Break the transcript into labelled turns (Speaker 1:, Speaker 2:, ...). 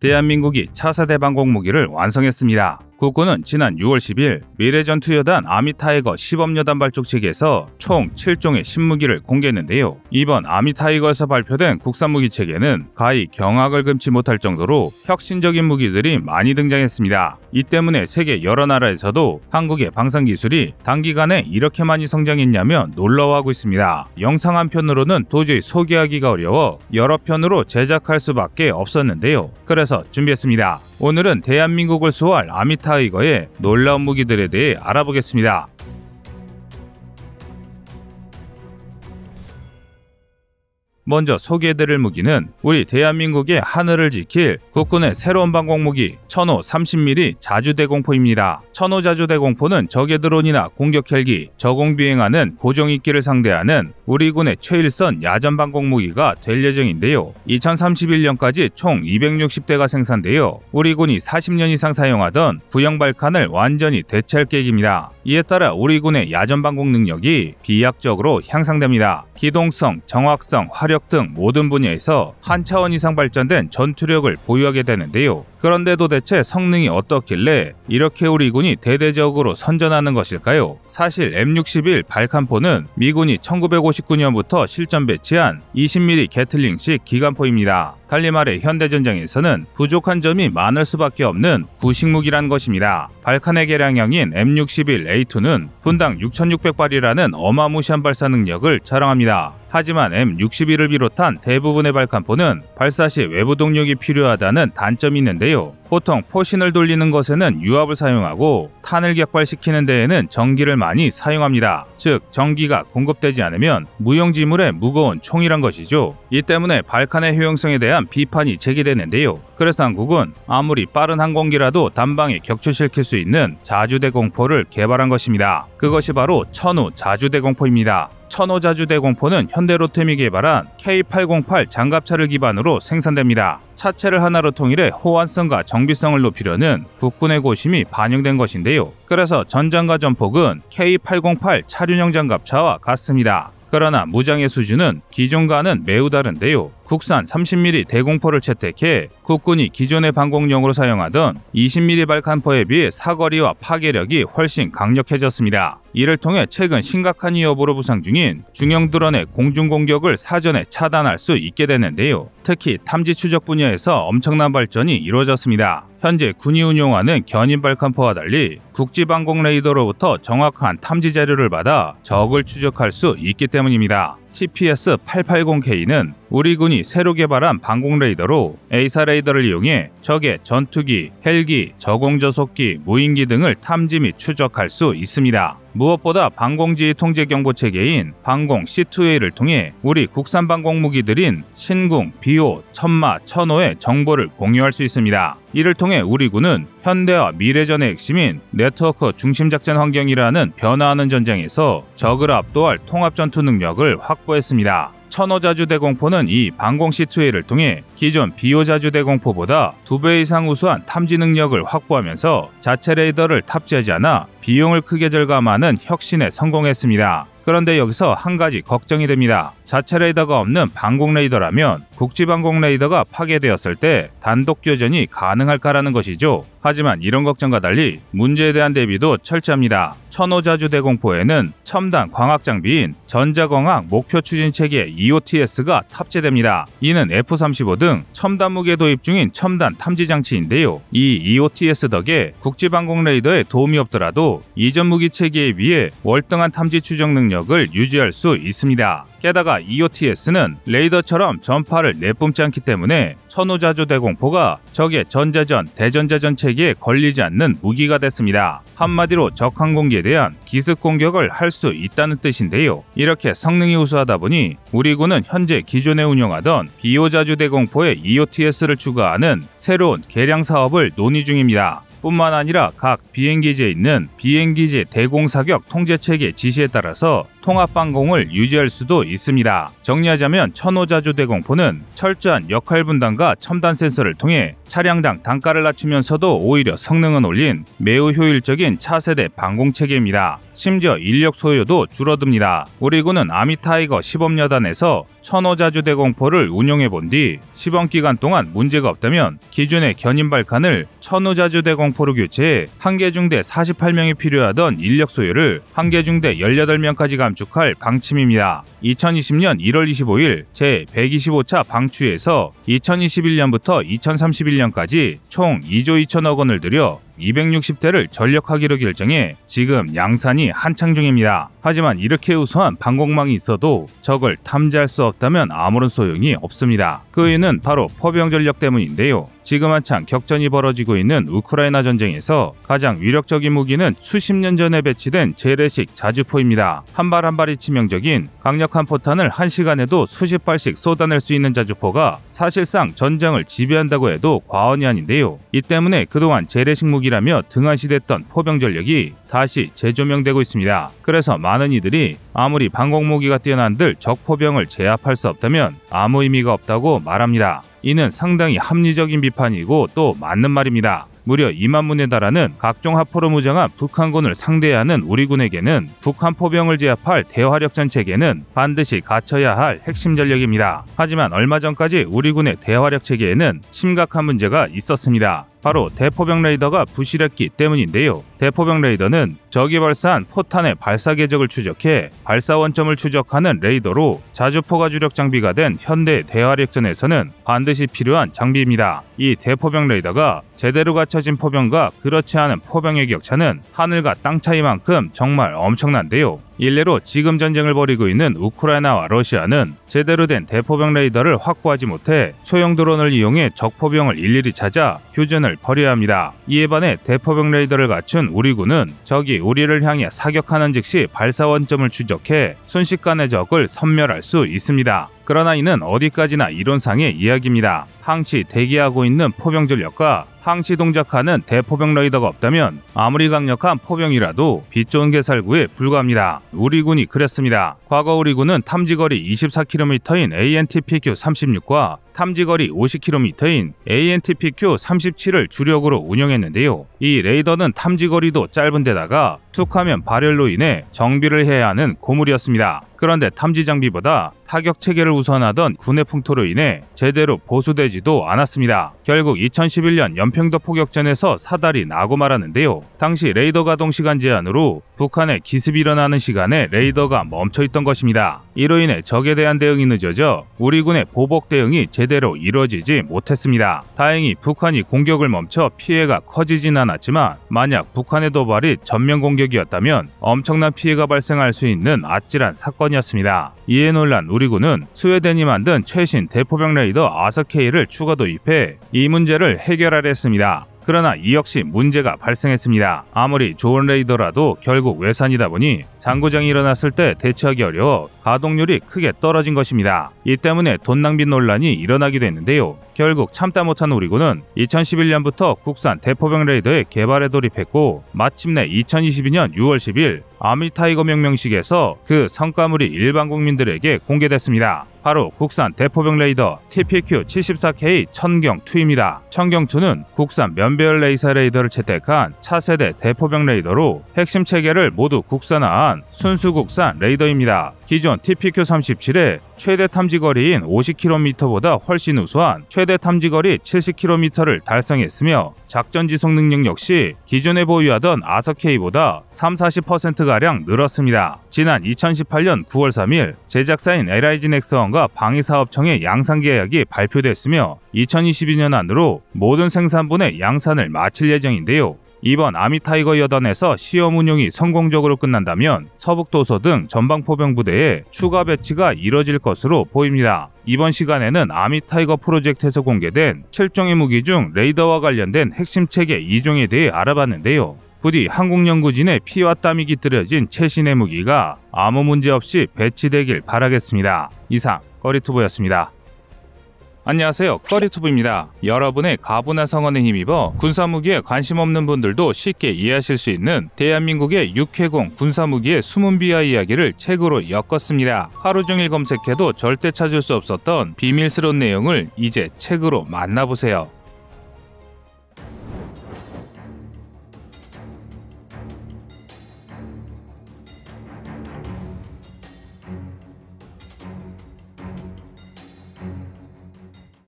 Speaker 1: 대한민국이 차세대 방공무기를 완성했습니다. 국군은 지난 6월 10일 미래전투여단 아미타이거 시범여단 발족체계에서 총 7종의 신무기를 공개했는데요. 이번 아미타이거에서 발표된 국산무기 체계는 가히 경악을 금치 못할 정도로 혁신적인 무기들이 많이 등장했습니다. 이 때문에 세계 여러 나라에서도 한국의 방산기술이 단기간에 이렇게 많이 성장했냐며 놀라워하고 있습니다. 영상 한 편으로는 도저히 소개하기가 어려워 여러 편으로 제작할 수밖에 없었는데요. 그래서 준비했습니다. 오늘은 대한민국을 수호할 아미타이거의 놀라운 무기들에 대해 알아보겠습니다. 먼저 소개해드릴 무기는 우리 대한민국의 하늘을 지킬 국군의 새로운 방공무기 천호 30mm 자주대공포입니다. 천호 자주대공포는 적의 드론이나 공격 헬기, 저공비행하는 고정익기를 상대하는 우리 군의 최일선 야전 방공무기가 될 예정인데요. 2031년까지 총 260대가 생산되어 우리 군이 40년 이상 사용하던 구형 발칸을 완전히 대체할 계획입니다. 이에 따라 우리 군의 야전 방공 능력이 비약적으로 향상됩니다. 기동성, 정확성, 화력 등 모든 분야에서 한 차원 이상 발전된 전투력을 보유하게 되는데요. 그런데 도대체 성능이 어떻길래 이렇게 우리 군이 대대적으로 선전하는 것일까요? 사실 M61 발칸포는 미군이 1959년부터 실전 배치한 20mm 게틀링식 기관포입니다. 달리 말해 현대전장에서는 부족한 점이 많을 수밖에 없는 구식무기란 것입니다. 발칸의 개량형인 M61A2는 분당 6600발이라는 어마무시한 발사 능력을 자랑합니다. 하지만 M61을 비롯한 대부분의 발칸포는 발사 시 외부 동력이 필요하다는 단점이 있는데요. 보통 포신을 돌리는 것에는 유압을 사용하고 탄을 격발시키는 데에는 전기를 많이 사용합니다. 즉 전기가 공급되지 않으면 무용지물의 무거운 총이란 것이죠. 이 때문에 발칸의 효용성에 대한 비판이 제기되는데요. 그래서 한국은 아무리 빠른 항공기라도 단방에 격추시킬 수 있는 자주대공포를 개발한 것입니다. 그것이 바로 천호 자주대공포입니다. 천호 자주대공포는 현대로템이 개발한 K808 장갑차를 기반으로 생산됩니다. 차체를 하나로 통일해 호환성과 정비성을 높이려는 국군의 고심이 반영된 것인데요. 그래서 전장과 전폭은 K808 차륜형 장갑차와 같습니다. 그러나 무장의 수준은 기존과는 매우 다른데요. 국산 30mm 대공포를 채택해 국군이 기존의 방공용으로 사용하던 20mm 발칸포에 비해 사거리와 파괴력이 훨씬 강력해졌습니다. 이를 통해 최근 심각한 위협으로 부상 중인 중형 드론의 공중공격을 사전에 차단할 수 있게 됐는데요. 특히 탐지 추적 분야에서 엄청난 발전이 이루어졌습니다. 현재 군이 운용하는 견인 발칸포와 달리 국지방공 레이더로부터 정확한 탐지 자료를 받아 적을 추적할 수 있기 때문입니다. TPS-880K는 우리 군이 새로 개발한 방공 레이더로 A사 레이더를 이용해 적의 전투기, 헬기, 저공저속기, 무인기 등을 탐지 및 추적할 수 있습니다. 무엇보다 방공지휘 통제 경보 체계인 방공 C2A를 통해 우리 국산 방공 무기들인 신궁, 비호, 천마, 천호의 정보를 공유할 수 있습니다. 이를 통해 우리 군은 현대와 미래전의 핵심인 네트워크 중심작전 환경이라는 변화하는 전장에서 적을 압도할 통합전투 능력을 확보했습니다. 천호 자주대공포는 이 방공 C2A를 통해 기존 비호 자주대공포보다 2배 이상 우수한 탐지 능력을 확보하면서 자체 레이더를 탑재하지 않아 비용을 크게 절감하는 혁신에 성공했습니다. 그런데 여기서 한 가지 걱정이 됩니다. 자체 레이더가 없는 방공 레이더라면 국지방공 레이더가 파괴되었을 때 단독 교전이 가능할까라는 것이죠. 하지만 이런 걱정과 달리 문제에 대한 대비도 철저합니다. 천호 자주대공포에는 첨단 광학 장비인 전자광학 목표 추진 체계 EOTS가 탑재됩니다. 이는 F-35 등 첨단 무기에 도입 중인 첨단 탐지 장치인데요. 이 EOTS 덕에 국지방공 레이더에 도움이 없더라도 이전 무기 체계에 비해 월등한 탐지 추적 능력을 유지할 수 있습니다. 게다가 EOTS는 레이더처럼 전파를 내뿜지 않기 때문에 천호 자주대공포가 적의 전자전, 대전자전 체계에 걸리지 않는 무기가 됐습니다. 한마디로 적 항공기에 대한 기습 공격을 할 수 있다는 뜻인데요. 이렇게 성능이 우수하다 보니 우리 군은 현재 기존에 운영하던 비호 자주대공포에 EOTS를 추가하는 새로운 개량 사업을 논의 중입니다. 뿐만 아니라 각 비행기지에 있는 비행기지 대공사격 통제체계 지시에 따라서 통합방공을 유지할 수도 있습니다. 정리하자면 천호자주대공포는 철저한 역할 분담과 첨단 센서를 통해 차량당 단가를 낮추면서도 오히려 성능은 올린 매우 효율적인 차세대 방공체계입니다. 심지어 인력 소요도 줄어듭니다. 우리 군은 아미타이거 시범여단에서 천호자주대공포를 운용해본 뒤 시범 기간 동안 문제가 없다면 기존의 견인 발칸을 천호자주대공포로 교체해 한개 중대 48명이 필요하던 인력 소요를 한개 중대 18명까지 감축할 방침입니다. 2020년 1월 25일 제125차 방추에서 2021년부터 2031년까지 총 2조 2천억 원을 들여 260대를 전력하기로 결정해 지금 양산이 한창 중입니다. 하지만 이렇게 우수한 방공망이 있어도 적을 탐지할 수 없다면 아무런 소용이 없습니다. 그 이유는 바로 포병 전력 때문인데요. 지금 한창 격전이 벌어지고 있는 우크라이나 전쟁에서 가장 위력적인 무기는 수십 년 전에 배치된 재래식 자주포입니다. 한 발 한 발이 치명적인 강력한 포탄을 1시간에도 수십 발씩 쏟아낼 수 있는 자주포가 사실상 전장을 지배한다고 해도 과언이 아닌데요. 이 때문에 그동안 재래식 무기라며 등한시됐던 포병 전력이 다시 재조명되고 있습니다. 그래서 많은 이들이 아무리 방공무기가 뛰어난들 적포병을 제압할 수 없다면 아무 의미가 없다고 말합니다. 이는 상당히 합리적인 비판이고 또 맞는 말입니다. 무려 2만 문에 달하는 각종 하포로 무장한 북한군을 상대해야 하는 우리 군에게는 북한 포병을 제압할 대화력전 체계는 반드시 갖춰야 할 핵심 전력입니다. 하지만 얼마 전까지 우리 군의 대화력 체계에는 심각한 문제가 있었습니다. 바로 대포병 레이더가 부실했기 때문인데요. 대포병 레이더는 적이 발사한 포탄의 발사 궤적을 추적해 발사 원점을 추적하는 레이더로 자주포가 주력 장비가 된 현대 대화력전에서는 반드시 필요한 장비입니다. 이 대포병 레이더가 제대로 갖춰진 포병과 그렇지 않은 포병의 격차는 하늘과 땅 차이만큼 정말 엄청난데요. 일례로 지금 전쟁을 벌이고 있는 우크라이나와 러시아는 제대로 된 대포병 레이더를 확보하지 못해 소형 드론을 이용해 적포병을 일일이 찾아 교전을 벌여야 합니다. 이에 반해 대포병 레이더를 갖춘 우리 군은 적이 우리를 향해 사격하는 즉시 발사 원점을 추적해 순식간에 적을 섬멸할 수 있습니다. 그러나 이는 어디까지나 이론상의 이야기입니다. 항시 대기하고 있는 포병 전력과 항시 동작하는 대포병 레이더가 없다면 아무리 강력한 포병이라도 빛 좋은 개살구에 불과합니다. 우리 군이 그랬습니다. 과거 우리 군은 탐지거리 24km인 ANTPQ-36과 탐지거리 50km인 ANTPQ-37을 주력으로 운영했는데요. 이 레이더는 탐지거리도 짧은 데다가 툭하면 발열로 인해 정비를 해야 하는 고물이었습니다. 그런데 탐지 장비보다 타격 체계를 우선하던 군의 풍토로 인해 제대로 보수되지도 않았습니다. 결국 2011년 연평도 포격전에서 사달이 나고 말았는데요. 당시 레이더 가동 시간 제한으로 북한의 기습이 일어나는 시간에 레이더가 멈춰있던 것입니다. 이로 인해 적에 대한 대응이 늦어져 우리 군의 보복 대응이 제대로 이루어지지 못했습니다. 다행히 북한이 공격을 멈춰 피해가 커지진 않았지만 만약 북한의 도발이 전면 공격이었다면 엄청난 피해가 발생할 수 있는 아찔한 사건이었습니다. 이에 놀란 우리 군은 스웨덴이 만든 최신 대포병 레이더 아서K를 추가 도입해 이 문제를 해결하려 했습니다. 그러나 이 역시 문제가 발생했습니다. 아무리 좋은 레이더라도 결국 외산이다 보니 장고장이 일어났을 때 대처하기 어려워 가동률이 크게 떨어진 것입니다. 이 때문에 돈 낭비 논란이 일어나기도 했는데요. 결국 참다 못한 우리 군은 2011년부터 국산 대포병 레이더의 개발에 돌입했고 마침내 2022년 6월 10일 아미타이거 명명식에서 그 성과물이 일반 국민들에게 공개됐습니다. 바로 국산 대포병 레이더 TPQ-74K 천경2입니다. 천경2는 국산 면배열 레이서 레이더를 채택한 차세대 대포병 레이더로 핵심 체계를 모두 국산화한 순수 국산 레이더입니다. 기존 TPQ-37의 최대 탐지거리인 50km보다 훨씬 우수한 최대 탐지거리 70km를 달성했으며 작전 지속 능력 역시 기존에 보유하던 아서K보다 30-40%가량 늘었습니다. 지난 2018년 9월 3일 제작사인 LIG 넥스원과 방위사업청의 양산 계약이 발표됐으며 2022년 안으로 모든 생산분의 양산을 마칠 예정인데요. 이번 아미타이거 여단에서 시험 운용이 성공적으로 끝난다면 서북도서 등 전방포병 부대에 추가 배치가 이뤄질 것으로 보입니다. 이번 시간에는 아미타이거 프로젝트에서 공개된 7종의 무기 중 레이더와 관련된 핵심 체계 2종에 대해 알아봤는데요. 부디 한국연구진의 피와 땀이 깃들여진 최신의 무기가 아무 문제 없이 배치되길 바라겠습니다. 이상 꺼리투브였습니다. 안녕하세요, 꺼리투브입니다. 여러분의 가부나 성원에 힘입어 군사무기에 관심 없는 분들도 쉽게 이해하실 수 있는 대한민국의 육해공 군사무기의 숨은 비하 이야기를 책으로 엮었습니다. 하루 종일 검색해도 절대 찾을 수 없었던 비밀스러운 내용을 이제 책으로 만나보세요.